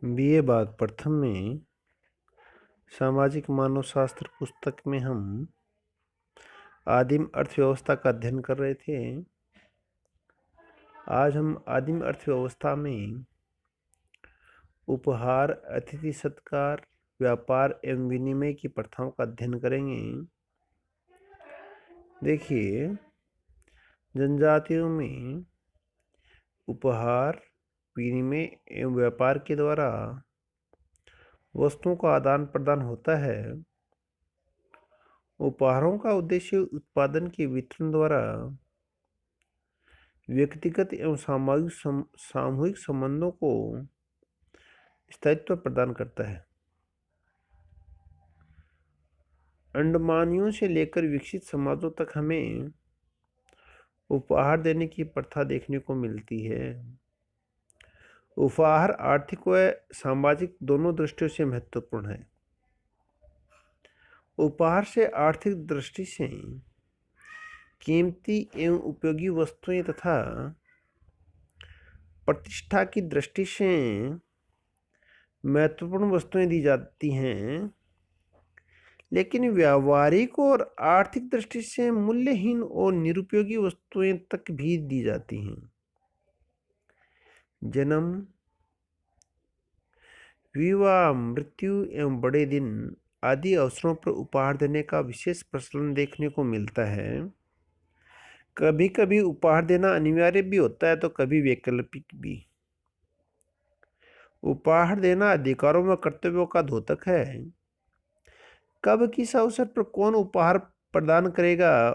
BA बाद प्रथम में सामाजिक मानव शास्त्र पुस्तक में हम आदिम अर्थव्यवस्था का अध्ययन कर रहे थे। आज हम आदिम अर्थव्यवस्था में उपहार, अतिथि सत्कार, व्यापार एवं विनिमय की प्रथाओं का अध्ययन करेंगे। देखिए, जनजातियों में उपहार, विनिमय एवं व्यापार के द्वारा वस्तुओं का आदान प्रदान होता है। उपहारों का उद्देश्य उत्पादन के वितरण द्वारा व्यक्तिगत एवं सामूहिक संबंधों को स्थायित्व प्रदान करता है। अंडमानियों से लेकर विकसित समाजों तक हमें उपहार देने की प्रथा देखने को मिलती है। उपहार आर्थिक व सामाजिक दोनों दृष्टियों से महत्वपूर्ण है। उपहार से आर्थिक दृष्टि से कीमती एवं उपयोगी वस्तुएं तथा प्रतिष्ठा की दृष्टि से महत्वपूर्ण वस्तुएं दी जाती हैं, लेकिन व्यावहारिक और आर्थिक दृष्टि से मूल्यहीन और निरुपयोगी वस्तुएं तक भी दी जाती हैं। जन्म, विवाह, मृत्यु एवं बड़े दिन आदि अवसरों पर उपहार देने का विशेष प्रचलन देखने को मिलता है। कभी कभी उपहार देना अनिवार्य भी होता है तो कभी वैकल्पिक भी। उपहार देना अधिकारों व कर्तव्यों का द्योतक है। कब किस अवसर पर कौन उपहार प्रदान करेगा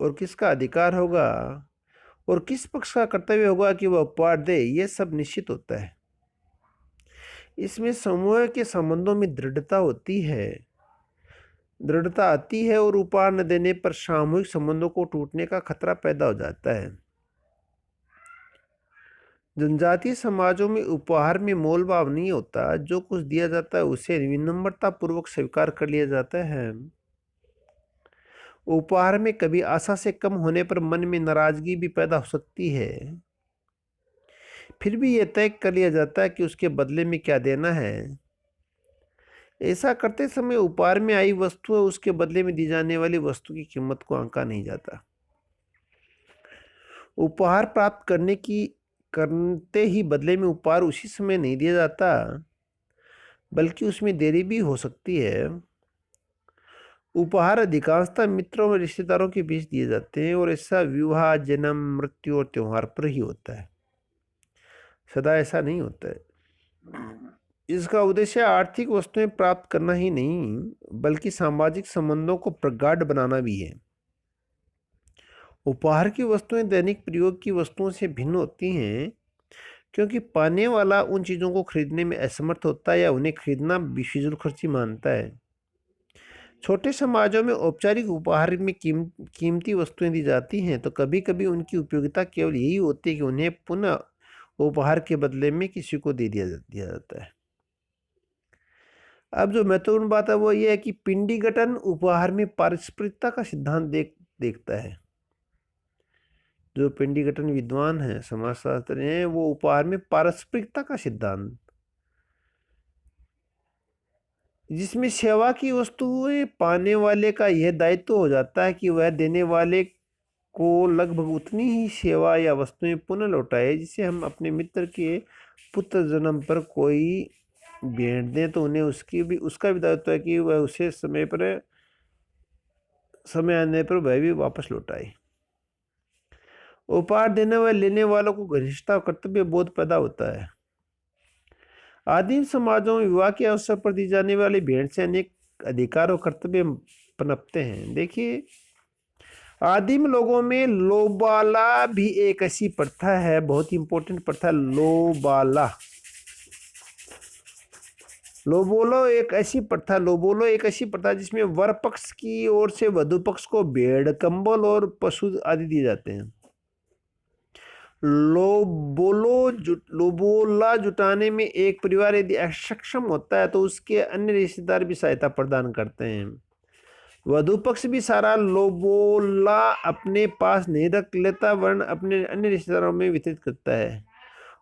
और किसका अधिकार होगा और किस पक्ष का कर्तव्य होगा कि वह उपहार दे, यह सब निश्चित होता है। इसमें समूह के संबंधों में दृढ़ता आती है और उपहार न देने पर सामूहिक संबंधों को टूटने का खतरा पैदा हो जाता है। जनजातीय समाजों में उपहार में मोल भाव नहीं होता। जो कुछ दिया जाता है उसे विनम्रता पूर्वक स्वीकार कर लिया जाता है। उपहार में कभी आशा से कम होने पर मन में नाराजगी भी पैदा हो सकती है। फिर भी यह तय कर लिया जाता है कि उसके बदले में क्या देना है। ऐसा करते समय उपहार में आई वस्तु और उसके बदले में दी जाने वाली वस्तु की कीमत को आंका नहीं जाता। उपहार प्राप्त करते ही बदले में उपहार उसी समय नहीं दिया जाता, बल्कि उसमें देरी भी हो सकती है। उपहार अधिकांशतः मित्रों और रिश्तेदारों के बीच दिए जाते हैं और ऐसा विवाह, जन्म, मृत्यु और त्योहार पर ही होता है। सदा ऐसा नहीं होता है। इसका उद्देश्य आर्थिक वस्तुएं प्राप्त करना ही नहीं, बल्कि सामाजिक संबंधों को प्रगाढ़ बनाना भी है। उपहार की वस्तुएं दैनिक प्रयोग की वस्तुओं से भिन्न होती हैं, क्योंकि पाने वाला उन चीजों को खरीदने में असमर्थ होता है या उन्हें खरीदना फिजूल खर्ची मानता है। छोटे समाजों में औपचारिक उपहार में कीमती वस्तुएं दी जाती हैं, तो कभी कभी उनकी उपयोगिता केवल यही होती है कि उन्हें पुनः उपहार के बदले में किसी को दे दिया जाता है। अब जो महत्वपूर्ण बात है वो ये है कि पिंडीगठन उपहार में पारस्परिकता का सिद्धांत देखता है। जो पिंडीगठन विद्वान है, समाजशास्त्री हैं, वो उपहार में पारस्परिकता का सिद्धांत, जिसमें सेवा की वस्तुएं पाने वाले का यह दायित्व हो जाता है कि वह देने वाले को लगभग उतनी ही सेवा या वस्तुएं पुनः लौटाए। जिसे हम अपने मित्र के पुत्र जन्म पर कोई भेंट दें तो उन्हें उसका भी दायित्व है कि वह उसे समय आने पर वह भी वापस लौटाए। उपहार देने व लेने वालों को घनिष्ठता और कर्तव्य बोध पैदा होता है। आदिम समाजों में विवाह के अवसर पर दी जाने वाली भेंट से अनेक अधिकार और कर्तव्य पनपते हैं। देखिए, आदिम लोगों में लोबाला भी एक ऐसी प्रथा है, बहुत इंपॉर्टेंट प्रथा। लोबोलो एक ऐसी प्रथा जिसमें वर पक्ष की ओर से वधु पक्ष को भेड़, कंबल और पशु आदि दिए जाते हैं। लोबोला जुटाने में एक परिवार यदि अक्षम होता है तो उसके अन्य रिश्तेदार भी सहायता प्रदान करते हैं। वधु पक्ष भी सारा लोबोला अपने पास नहीं रख लेता, वरन अपने अन्य रिश्तेदारों में वितरित करता है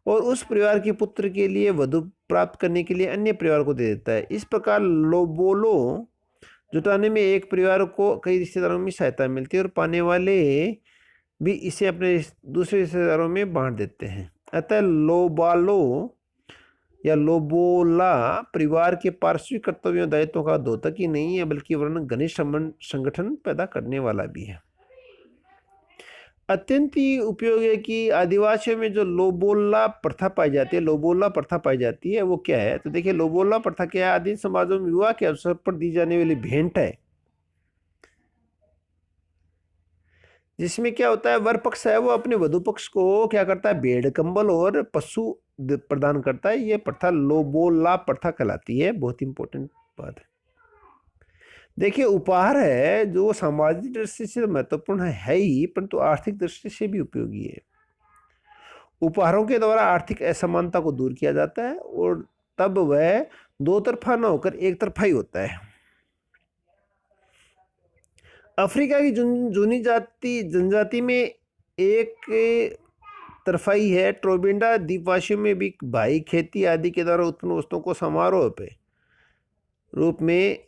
और उस परिवार के पुत्र के लिए वधु प्राप्त करने के लिए अन्य परिवार को दे देता है। इस प्रकार लोबोलो जुटाने में एक परिवार को कई रिश्तेदारों में सहायता मिलती है और पाने वाले भी इसे अपने दूसरे रिश्तेदारों में बांट देते हैं। अतः लोबालो या लोबोला परिवार के पार्श्विक कर्तव्यों दायित्वों का द्योतक ही नहीं है, बल्कि वर्ण घनिष्ठ संगठन पैदा करने वाला भी है। अत्यंत ही उपयोग है कि आदिवासियों में जो लोबोला प्रथा पाई जाती है, लोबोला प्रथा पाई जाती है, वो क्या है? तो देखिए, लोबोला प्रथा क्या है? आदिम समाजों में विवाह के अवसर पर दी जाने वाली भेंट है, जिसमें क्या होता है, वर पक्ष है वो अपने वधु पक्ष को क्या करता है? भेड़, कंबल और पशु प्रदान करता है। ये प्रथा लोबोला प्रथा कहलाती है। बहुत इंपॉर्टेंट बात है। देखिए, उपहार है जो सामाजिक दृष्टि से महत्वपूर्ण है ही, परंतु आर्थिक दृष्टि से भी उपयोगी है। उपहारों के द्वारा आर्थिक असमानता को दूर किया जाता है और तब वह दो तरफा न होकर एक तरफा ही होता है। अफ्रीका की जूनी जनजाति में एक तरफाई है। ट्रोबिंडा द्वीपवासियों में भी भाई खेती आदि के द्वारा उत्पन्न वस्तुओं को समारोह पे रूप में,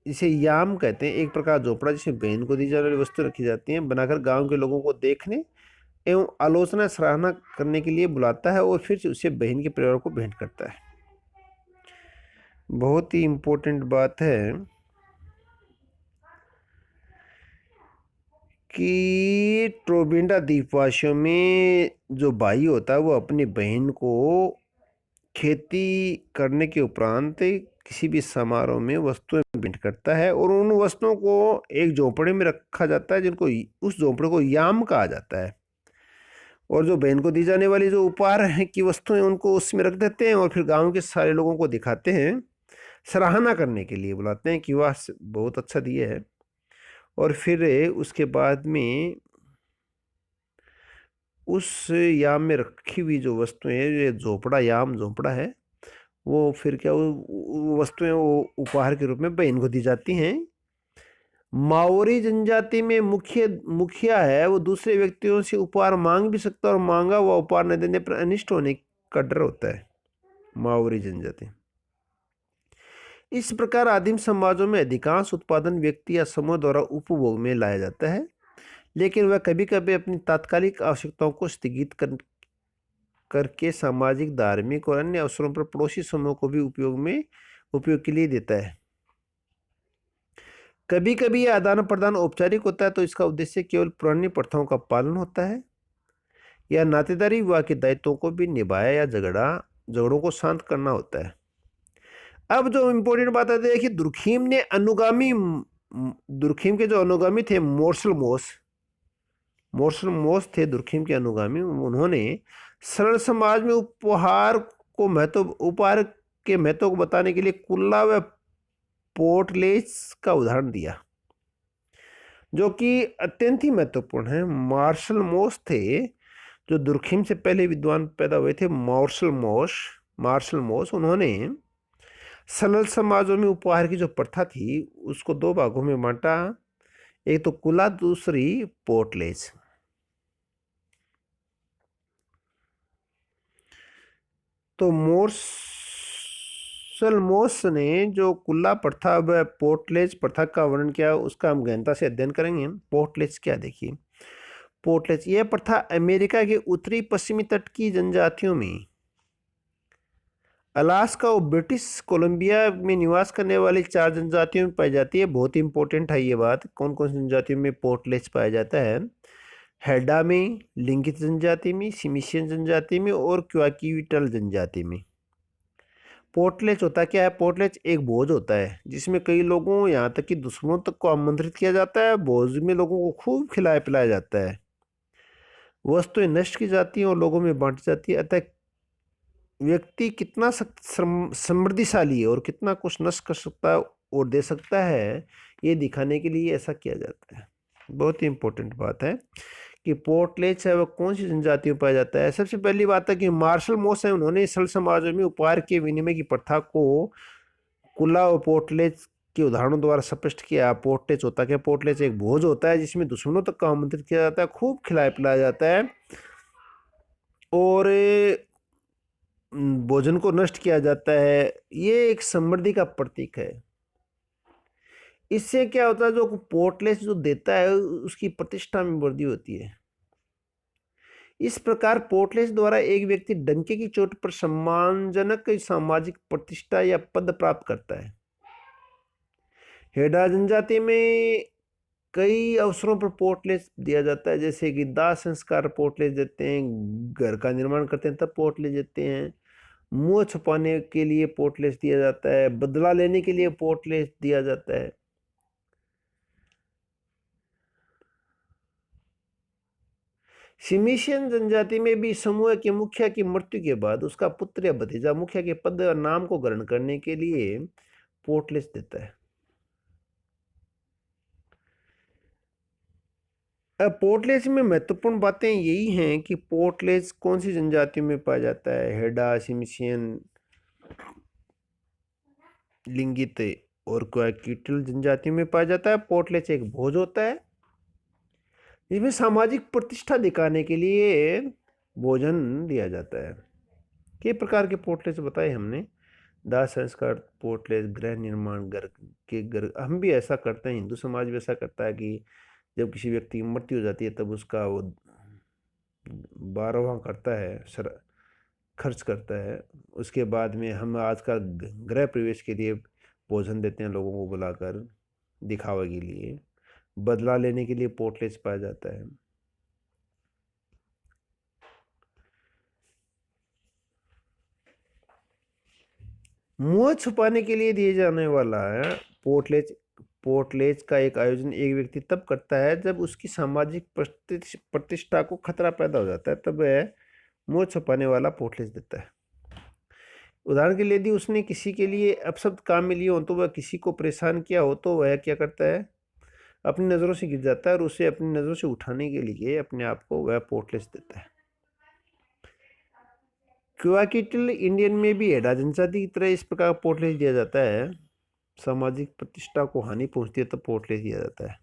इसे याम कहते हैं, एक प्रकार झोपड़ा जिसमें बहन को दी जाने वाली वस्तु रखी जाती है, बनाकर गांव के लोगों को देखने एवं आलोचना सराहना करने के लिए बुलाता है और फिर उसे बहन के परिवार को भेंट करता है। बहुत ही इम्पोर्टेंट बात है कि ट्रोबिंडा द्वीपवासियों में जो भाई होता है वो अपनी बहन को खेती करने के उपरांत किसी भी समारोह में वस्तुएं भेंट करता है और उन वस्तुओं को एक झोंपड़े में रखा जाता है, जिनको उस झोंपड़े को याम कहा जाता है। और जो बहन को दी जाने वाली जो उपहार है की वस्तुएं उनको उसमें रख देते हैं और फिर गांव के सारे लोगों को दिखाते हैं, सराहना करने के लिए बुलाते हैं कि वाह बहुत अच्छा दिया है। और फिर उसके बाद में उस याम में रखी हुई जो वस्तुएं, ये झोपड़ा, याम झोपड़ा है, वो फिर क्या वो वस्तुएं वो उपहार के रूप में बहन को दी जाती हैं। माओरी जनजाति में मुखिया है वो दूसरे व्यक्तियों से उपहार मांग भी सकता है और मांगा हुआ उपहार न देने पर अनिष्ट होने का डर होता है। माओरी जनजाति। इस प्रकार आदिम समाजों में अधिकांश उत्पादन व्यक्ति या समूह द्वारा उपभोग में लाया जाता है, लेकिन वह कभी कभी अपनी तात्कालिक आवश्यकताओं को स्थगित करके सामाजिक, धार्मिक और अन्य अवसरों पर पड़ोसी समूह को भी उपयोग के लिए देता है। कभी कभी यह आदान प्रदान औपचारिक होता है, तो इसका उद्देश्य केवल पुरानी प्रथाओं का पालन होता है या नातेदारी विवाह के दायित्वों को भी निभाया या झगड़ों को शांत करना होता है। अब जो इम्पोर्टेंट बात है, देखिए, दुर्खिम के जो अनुगामी थे मोर्सल मोस थे दुर्खिम के अनुगामी। उन्होंने सरल समाज में उपहार के महत्व को बताने के लिए कुल्ला व पोर्टलेज का उदाहरण दिया, जो कि अत्यंत ही महत्वपूर्ण है। मार्शल मोस थे जो दुर्खिम से पहले विद्वान पैदा हुए थे। मार्शल मोस उन्होंने सरल समाजों में उपहार की जो प्रथा थी उसको दो भागों में बांटा, एक तो कुला, दूसरी पोर्टलेज। तो मोस ने जो कुल्ला प्रथा व पोर्टलेज प्रथा का वर्णन किया उसका हम गहनता से अध्ययन करेंगे। पोर्टलेज क्या? देखिए, पोर्टलेज यह प्रथा अमेरिका के उत्तरी पश्चिमी तट की जनजातियों में, अलास्का और ब्रिटिश कोलंबिया में निवास करने वाली 4 जनजातियों में पाई जाती है। बहुत इंपॉर्टेंट है ये बात। कौन कौन सी जनजातियों में पोर्टलेज पाया जाता है? हेडा में, लिंगित जनजाति में, सिमिशियन जनजाति में और क्वाकीविटल जनजाति में। पोर्टलेज होता क्या है? पोर्टलेज एक भोज होता है जिसमें कई लोगों, यहाँ तक कि दुश्मनों तक को आमंत्रित किया जाता है। भोज में लोगों को खूब खिलाया पिलाया जाता है, वस्तुएं नष्ट की जाती हैं और लोगों में बांटी जाती है। अतः व्यक्ति कितना समृद्धिशाली है और कितना कुछ नष्ट कर सकता है और दे सकता है, ये दिखाने के लिए ऐसा किया जाता है। बहुत ही इंपॉर्टेंट बात है कि पोर्टलेज है वह कौन सी जनजातियों में पाया जाता है। सबसे पहली बात है कि मार्शल मोस है, उन्होंने सरल समाजों में उपहार के विनिमय की प्रथा को कुला और पोर्टलेज के उदाहरणों द्वारा स्पष्ट किया। पोर्टलेज होता क्या? पोर्टलेज एक भोज होता है जिसमें दुश्मनों तक का आमंत्रित किया जाता है, खूब खिलाया पिलाया जाता है और भोजन को नष्ट किया जाता है, ये एक समृद्धि का प्रतीक है। इससे क्या होता है, जो पोर्टलेस जो देता है उसकी प्रतिष्ठा में वृद्धि होती है। इस प्रकार पोर्टलेस द्वारा एक व्यक्ति डंके की चोट पर सम्मानजनक सामाजिक प्रतिष्ठा या पद प्राप्त करता है। हेडा जनजाति में कई अवसरों पर पोर्टलेस दिया जाता है, जैसे कि दाह संस्कार पोर्टलेस देते हैं, घर का निर्माण करते हैं तब पोर्टलेस देते हैं, मुंह छुपाने के लिए पोर्टलेस दिया जाता है, बदला लेने के लिए पोर्टलेस दिया जाता है। सिमिशियन जनजाति में भी समूह के मुखिया की मृत्यु के बाद उसका पुत्र या भतीजा मुखिया के पद और नाम को ग्रहण करने के लिए पोर्टलेस देता है। अब पोर्टलेस में महत्वपूर्ण बातें यही हैं कि पोर्टलेस कौन सी जनजातियों में पाया जाता है। हेडा, सिमिशियन, लिंगित और क्वाकीटल जनजातियों में पाया जाता है। पोर्टलेस एक भोज होता है जिसमें सामाजिक प्रतिष्ठा दिखाने के लिए भोजन दिया जाता है। कई प्रकार के पोर्टलेस बताए हमने, दाह संस्कार पोर्टलेस, गृह निर्माण, घर हम भी ऐसा करते हैं, हिंदू समाज भी ऐसा करता है कि जब किसी व्यक्ति की मृत्यु हो जाती है तब उसका वो 12वां करता है, खर्च करता है। उसके बाद में हम आज का गृह प्रवेश के लिए भोजन देते हैं लोगों को बुलाकर, दिखावे के लिए, बदला लेने के लिए पोर्टलेस पाया जाता है। मुंह छुपाने के लिए दिए जाने वाला है पोर्टलेज का एक आयोजन एक व्यक्ति तब करता है जब उसकी सामाजिक प्रतिष्ठा को खतरा पैदा हो जाता है, तब वह मुंह छुपाने वाला पोर्टलेज देता है। उदाहरण के लिए यदि उसने किसी के लिए अपशब्द काम में लिए हो, तो वह किसी को परेशान किया हो, तो वह क्या करता है, अपनी नज़रों से गिर जाता है और उसे अपनी नज़रों से उठाने के लिए अपने आप को वह पोर्टलेस देता है। क्वाकीटल इंडियन में भी हेडा जनजाति की तरह इस प्रकार पोर्टलेस दिया जाता है। सामाजिक प्रतिष्ठा को हानि पहुंचती है तब पोर्टलेस दिया जाता है।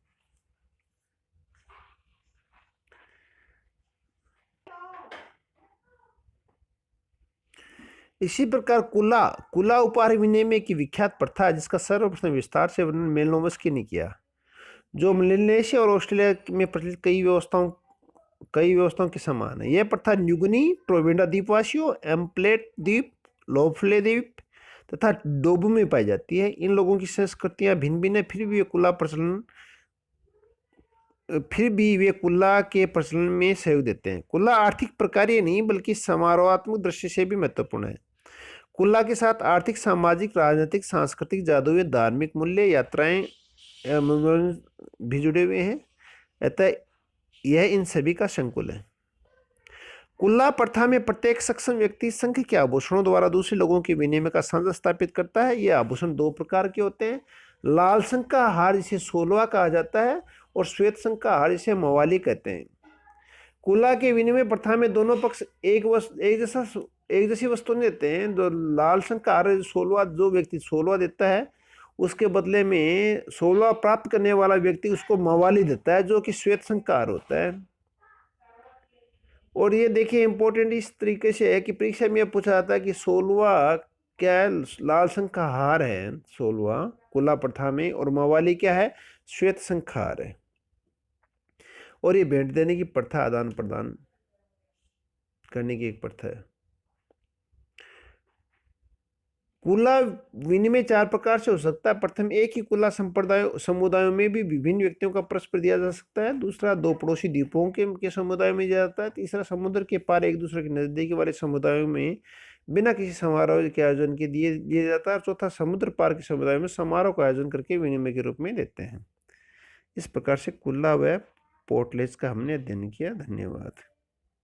इसी प्रकार कुला उपहार विनिमय की विख्यात प्रथा जिसका सर्वप्रथम विस्तार से वर्णन मेलनोमस्की ने किया, जो मलेशिया और ऑस्ट्रेलिया में प्रचलित कई व्यवस्थाओं के समान है। यह प्रथा न्यूगिनी, टोरबेटा द्वीपवासियों, एम्प्लेट द्वीप, लोफले द्वीप तथा डोबू में पाई जाती है। इन लोगों की संस्कृतियां भिन्न भिन्न है, फिर भी वे कुल्ला के प्रचलन में सहयोग देते हैं। कुल्ला आर्थिक प्रकार्य नहीं बल्कि समारोहात्मक दृष्टि से भी महत्वपूर्ण है। कुल्ला के साथ आर्थिक, सामाजिक, राजनीतिक, सांस्कृतिक, जादुई, धार्मिक मूल्य, यात्राएं भी जुड़े हुए हैं। अतः यह इन सभी का संकुल है। कुल्ला प्रथा में प्रत्येक सक्षम व्यक्ति संघ के आभूषणों द्वारा दूसरे लोगों के विनिमय का सांझा स्थापित करता है। ये आभूषण दो प्रकार के होते हैं, लाल संघ का हार जिसे सोलवा कहा जाता है और श्वेत संघ का हार जिसे मवाली कहते हैं। कुल्ला के विनिमय प्रथा में दोनों पक्ष एक जैसी वस्तु नहीं देते हैं। जो लाल संघ का हार सोलवा, जो व्यक्ति सोलवा देता है उसके बदले में सोलवा प्राप्त करने वाला व्यक्ति उसको मवाली देता है, जो कि श्वेत संघ का हार होता है। और ये देखिए इंपॉर्टेंट इस तरीके से है कि परीक्षा में यह पूछा जाता है कि सोलवा क्या है, लाल संघ का हार है सोलवा कुल्ला प्रथा में, और मवाली क्या है, श्वेत संघ का हार है। और ये भेंट देने की प्रथा, आदान प्रदान करने की एक प्रथा है। कुल्ला विनिमय चार प्रकार से हो सकता है। प्रथम, एक ही कुल्ला समुदायों में भी विभिन्न व्यक्तियों का परस्पर दिया जा सकता है। दूसरा, दो पड़ोसी द्वीपों के समुदाय में दिया जाता है। तीसरा, समुद्र के पार एक दूसरे के नजदीकी वाले समुदायों में बिना किसी समारोह के आयोजन के दिया जाता है। और चौथा, समुद्र पार के समुदाय में समारोह का आयोजन करके विनिमय के रूप में देते हैं। इस प्रकार से कुल्ला व पोर्टलेस का हमने अध्ययन किया। धन्यवाद।